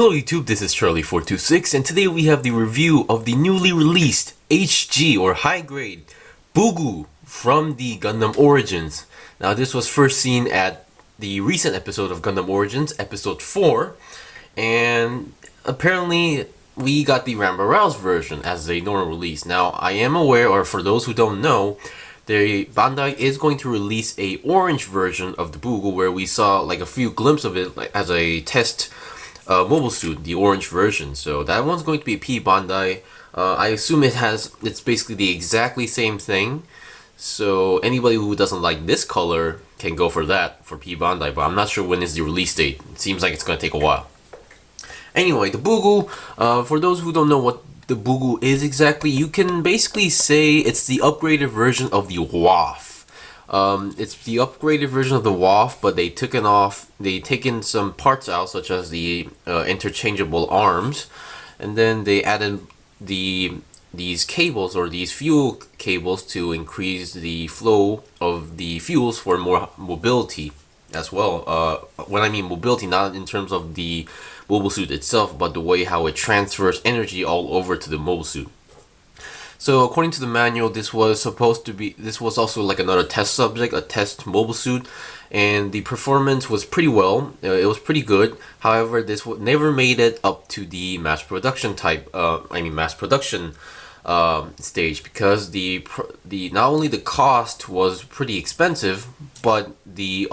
Hello YouTube, this is Charlie426 and today we have the review of the newly released HG or high grade Bugu from the Gundam Origins. Now this was first seen at the recent episode of Gundam Origins, episode 4, and apparently we got the Rambo-Rouse version as a normal release. Now I am aware, or for those who don't know, Bandai is going to release a orange version of the Bugu where we saw like a few glimpses of it like, as a test mobile suit, the orange version. So that one's going to be P Bandai. I assume it's basically the exactly same thing. So anybody who doesn't like this color can go for that for P Bandai, but I'm not sure when is the release date. It seems like it's going to take a while. Anyway, the Bugu, for those who don't know what the Bugu is exactly, you can basically say it's the upgraded version of the WAF. It's the upgraded version of the WAF, but they taken some parts out, such as the interchangeable arms, and then they added these cables, or these fuel cables, to increase the flow of the fuels for more mobility as well. When I mean mobility, not in terms of the mobile suit itself, but the way how it transfers energy all over to the mobile suit. So according to the manual, this was also like another test subject, a test mobile suit, and the performance was pretty well. It was pretty good. However, this never made it up to the mass production stage, because not only the cost was pretty expensive, but the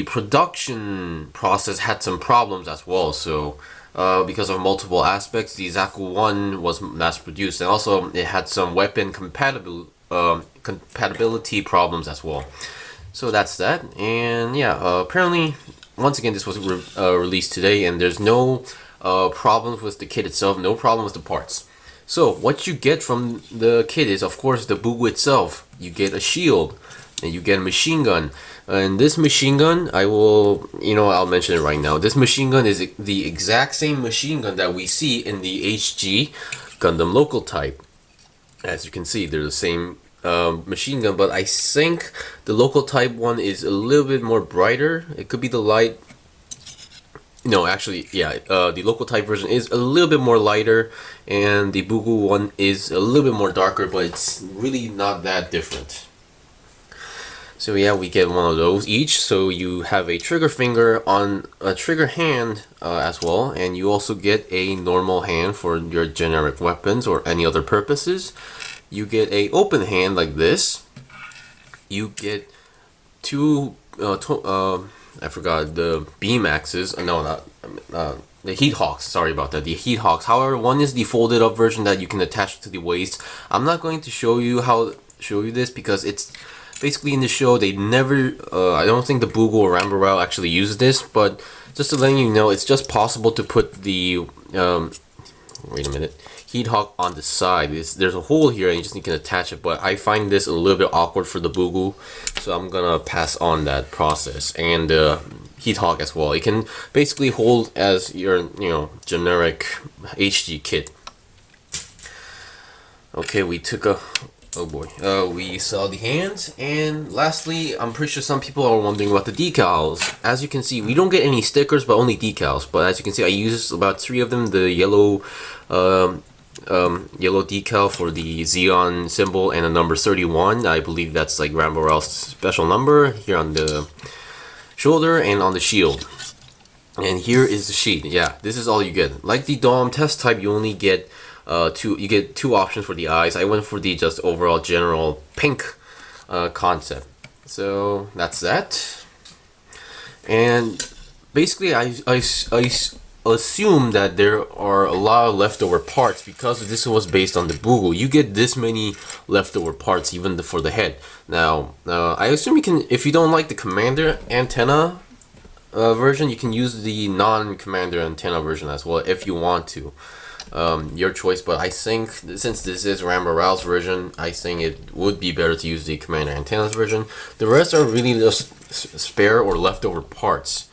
production process had some problems as well. So because of multiple aspects, the Zaku I was mass produced, and also it had some weapon compatibility problems as well. So that's that. And yeah, apparently once again this was released today, and there's no problems with the kit itself, no problem with the parts. So what you get from the kit is, of course, the Bugu itself. You get a shield, and you get a machine gun. And this machine gun, I'll mention it right now. This machine gun is the exact same machine gun that we see in the HG Gundam local type. As you can see, they're the same machine gun, but I think the local type one is a little bit more brighter. It could be the light. No, actually, yeah, the local type version is a little bit more lighter, and the Bugu one is a little bit more darker, but it's really not that different. So yeah, we get one of those each. So you have a trigger finger on a trigger hand as well, and you also get a normal hand for your generic weapons or any other purposes. You get a open hand like this. You get two I forgot the beam axes. No, not the heat hawks. Sorry about that. The heat hawks. However, one is the folded up version that you can attach to the waist. I'm not going to show you this because it's basically in the show they never. I don't think the Bugu or Rambo-Rouse actually uses this, but just to let you know, it's just possible to put the wait a minute, heat hawk on the side. There's a hole here, and you just need to attach it. But I find this a little bit awkward for the Bugu, so I'm gonna pass on that process. And heat hawk as well. It can basically hold as your generic HG kit. Okay, we took a. Oh boy, we saw the hands, and lastly, I'm pretty sure some people are wondering about the decals. As you can see, we don't get any stickers, but only decals. But as you can see, I used about 3 of them. The yellow decal for the Xeon symbol, and a number 31. I believe that's like Rambo-Rouse's special number here on the shoulder and on the shield. And here is the sheet. Yeah, this is all you get. Like the DOM test type, you only get you get 2 options for the eyes. I went for the just overall general pink concept. So that's that. And basically, I assume that there are a lot of leftover parts because this was based on the Bugu. You get this many leftover parts even for the head. Now, I assume you can, if you don't like the commander antenna version, you can use the non-commander antenna version as well if you want to. Your choice, but I think since this is Rambo-Rouse version, I think it would be better to use the commander antennas version. The rest are really just spare or leftover parts.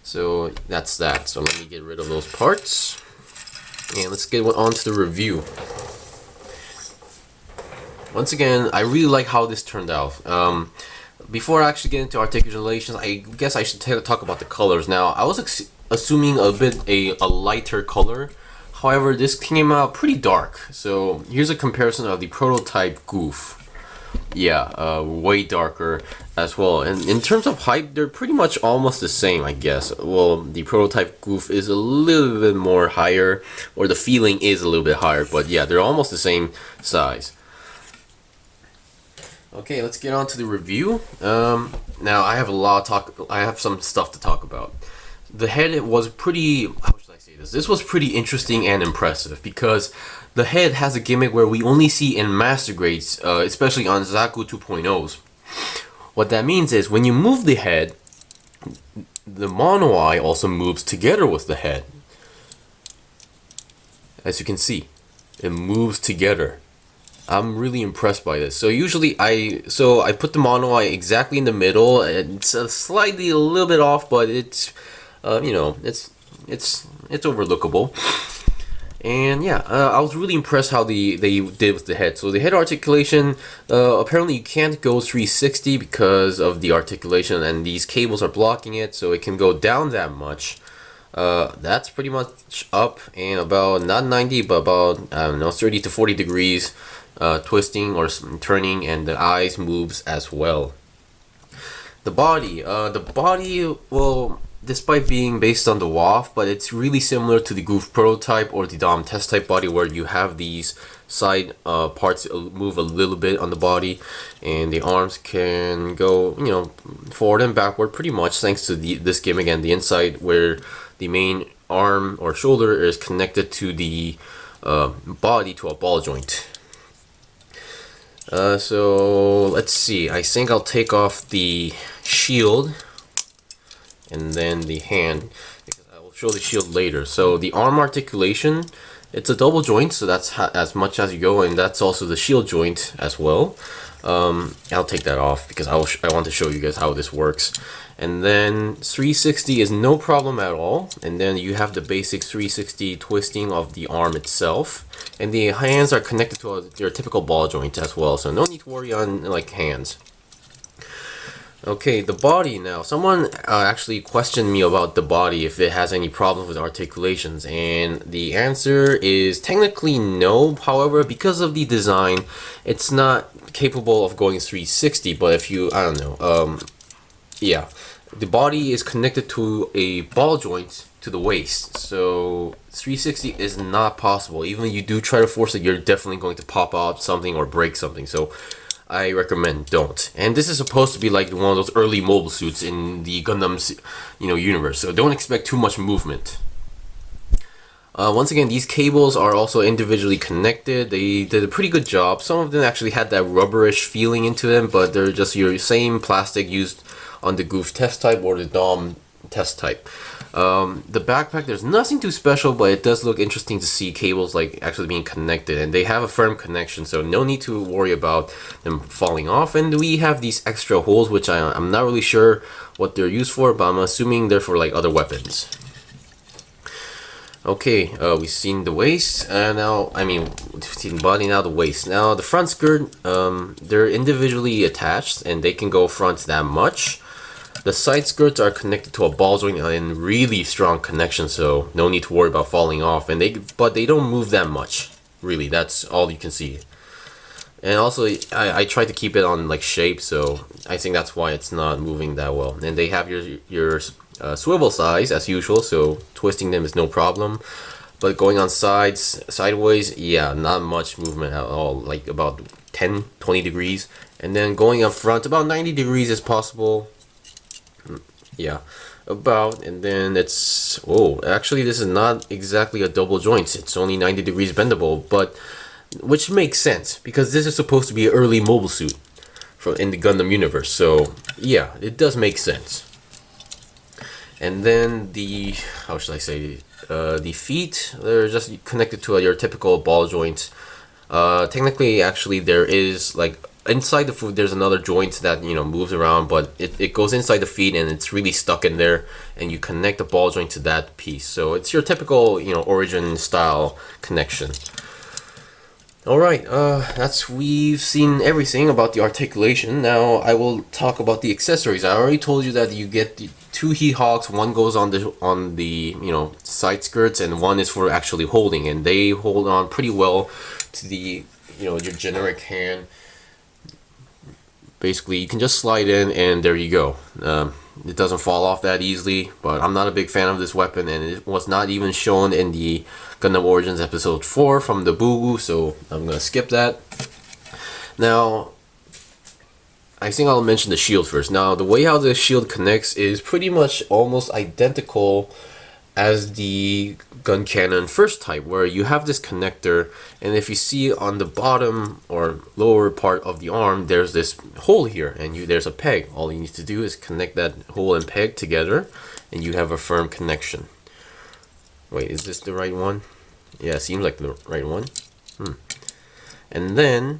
So that's that. So let me get rid of those parts, and let's get on to the review. Once again, I really like how this turned out. Before I actually get into articulations, I guess I should talk about the colors. Now, I was assuming a lighter color. However, this came out pretty dark. So here's a comparison of the prototype Goof. Yeah, way darker as well. And in terms of height, they're pretty much almost the same, I guess. Well, the prototype Goof is a little bit more higher, or the feeling is a little bit higher, but yeah, they're almost the same size. Okay, let's get on to the review. Now I have some stuff to talk about. The head was pretty, how should I say this? This was pretty interesting and impressive because the head has a gimmick where we only see in master grades, especially on Zaku 2.0s. What that means is when you move the head, the mono eye also moves together with the head. As you can see, it moves together. I'm really impressed by this. So usually I put the mono eye exactly in the middle. It's slightly a little bit off, but it's you know, it's overlookable. And yeah, I was really impressed how they did with the head. So the head articulation, apparently you can't go 360 because of the articulation, and these cables are blocking it, so it can go down that much. That's pretty much up and about not 90, but about, I don't know, 30 to 40 degrees, twisting or turning, and the eyes moves as well. The body, well, despite being based on the WAF, but it's really similar to the Goof prototype or the Dom test type body, where you have these side parts move a little bit on the body, and the arms can go, you know, forward and backward pretty much thanks to this gimmick, and the inside where the main arm or shoulder is connected to the body to a ball joint. So let's see, I think I'll take off the shield and then the hand, because I will show the shield later. So the arm articulation, it's a double joint, so that's as much as you go, and that's also the shield joint as well. I'll take that off because I want to show you guys how this works. And then 360 is no problem at all, and then you have the basic 360 twisting of the arm itself, and the hands are connected to your typical ball joint as well, so no need to worry on like hands. Okay, the body now. Someone actually questioned me about the body, if it has any problems with articulations, and the answer is technically no. However, because of the design, it's not capable of going 360, but if you, I don't know, yeah, the body is connected to a ball joint to the waist, so 360 is not possible. Even if you do try to force it, you're definitely going to pop out something or break something, so I recommend don't. And this is supposed to be like one of those early mobile suits in the Gundam, you know, universe, so don't expect too much movement. Once again, these cables are also individually connected. They did a pretty good job. Some of them actually had that rubberish feeling into them, but they're just your same plastic used on the Goof test type or the Dom test type. The backpack, there's nothing too special, but it does look interesting to see cables like actually being connected, and they have a firm connection, so no need to worry about them falling off. And we have these extra holes, which I'm not really sure what they're used for, but I'm assuming they're for like other weapons. Okay, we've seen the waist, now, I mean, we've seen the body, now the waist. Now the front skirt, they're individually attached, and they can go front that much. The side skirts are connected to a ball joint in really strong connection, so no need to worry about falling off. And but they don't move that much, really. That's all you can see. And also, I tried to keep it on like shape, so I think that's why it's not moving that well. And they have your swivel size as usual, so twisting them is no problem. But going on sideways, yeah, not much movement at all, like about 10-20 degrees. And then going up front, about 90 degrees is possible. Yeah, about, and then it's, oh, actually this is not exactly a double joint, it's only 90 degrees bendable, but which makes sense because this is supposed to be an early mobile suit in the Gundam universe, so yeah, it does make sense. And then the, how should I say, the feet, they're just connected to your typical ball joint. Technically, actually, there is like inside the foot, there's another joint that, you know, moves around, but it goes inside the feet and it's really stuck in there, and you connect the ball joint to that piece. So it's your typical, you know, Origin style connection. Alright, we've seen everything about the articulation. Now I will talk about the accessories. I already told you that you get two heat hogs. One goes on the side skirts, and one is for actually holding, and they hold on pretty well to the your generic hand. Basically, you can just slide in, and there you go. It doesn't fall off that easily, but I'm not a big fan of this weapon, and it was not even shown in the Gundam Origins episode 4 from the Bugu, so I'm gonna skip that. Now, I think I'll mention the shield first. Now, the way how the shield connects is pretty much almost identical as the gun cannon first type, where you have this connector, and if you see on the bottom or lower part of the arm, there's this hole here, and there's a peg. All you need to do is connect that hole and peg together, and you have a firm connection. Wait, is this the right one? Yeah, seems like the right one. And then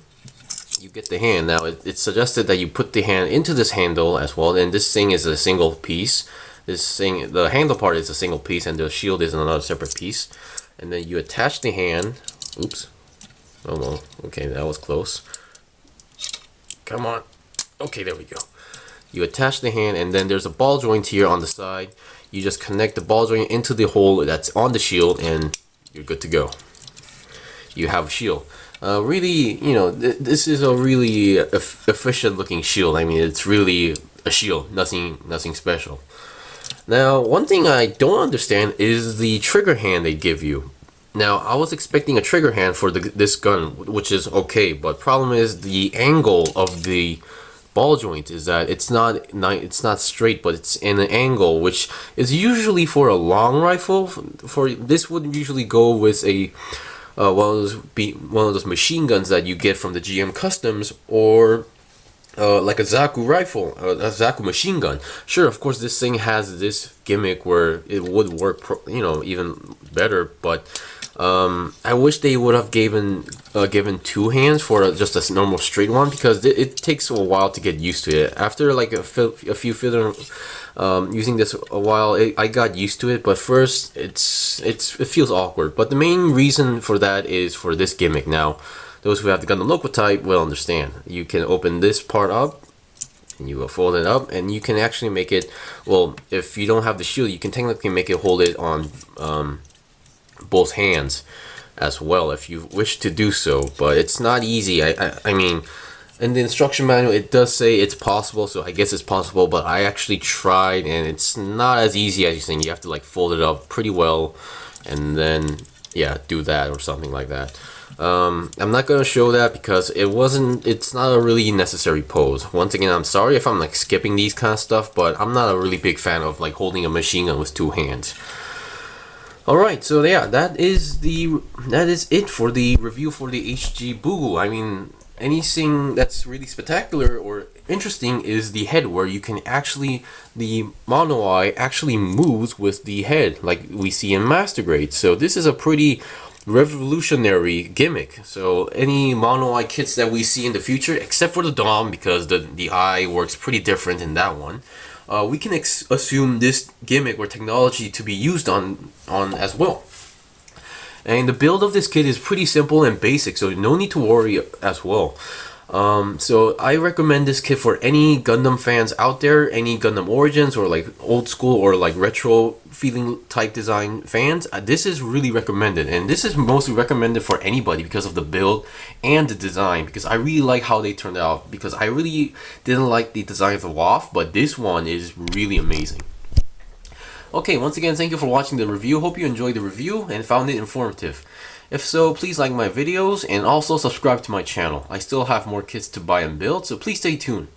you get the hand. Now, it's suggested that you put the hand into this handle as well, and this thing is a single piece. The handle part is a single piece, and the shield is another separate piece. And then you attach the hand. Oops. Oh no. Okay, that was close. Come on. Okay, there we go. You attach the hand, and then there's a ball joint here on the side. You just connect the ball joint into the hole that's on the shield, and you're good to go. You have a shield. Really, this is a really efficient looking shield. I mean, it's really a shield, nothing special. Now, one thing I don't understand is the trigger hand they give you. Now, I was expecting a trigger hand for this gun, which is okay, but problem is the angle of the ball joint is that it's not straight, but it's in an angle, which is usually for a long rifle. For this would usually go with a one of those machine guns that you get from the GM Customs, or like a Zaku rifle, a Zaku machine gun. Sure, of course, this thing has this gimmick where it would work, even better. But I wish they would have given two hands for just a normal straight one, because it takes a while to get used to it. After like a few using this a while, I got used to it. But first, it feels awkward. But the main reason for that is for this gimmick. Now, those who have the Gundam local type will understand. You can open this part up, and you will fold it up, and you can actually make it, well, if you don't have the shield, you can technically make it hold it on both hands as well, if you wish to do so. But it's not easy. I mean, in the instruction manual, it does say it's possible, so I guess it's possible, but I actually tried, and it's not as easy as you think. You have to like fold it up pretty well, and then, yeah, do that or something like that. I'm not gonna show that because it's not a really necessary pose. Once again, I'm sorry if I'm like skipping these kind of stuff, but I'm not a really big fan of like holding a machine gun with two hands. Alright, so yeah, that is it for the review for the HG Bugu. I mean, anything that's really spectacular or interesting is the head, where you can actually, the mono eye actually moves with the head like we see in Master Grade. So this is a pretty revolutionary gimmick. So any mono eye kits that we see in the future, except for the Dom, because the eye works pretty different in that one, we can assume this gimmick or technology to be used on as well. And the build of this kit is pretty simple and basic, so no need to worry as well. So I recommend this kit for any Gundam fans out there, any Gundam Origins or like old school or like retro feeling type design fans. This is really recommended, and this is mostly recommended for anybody because of the build and the design, because I really like how they turned out, because I really didn't like the design of the WAF, but this one is really amazing. Okay, once again, thank you for watching the review. Hope you enjoyed the review and found it informative. If so, please like my videos and also subscribe to my channel. I still have more kits to buy and build, so please stay tuned.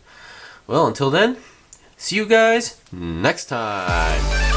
Well, until then, see you guys next time.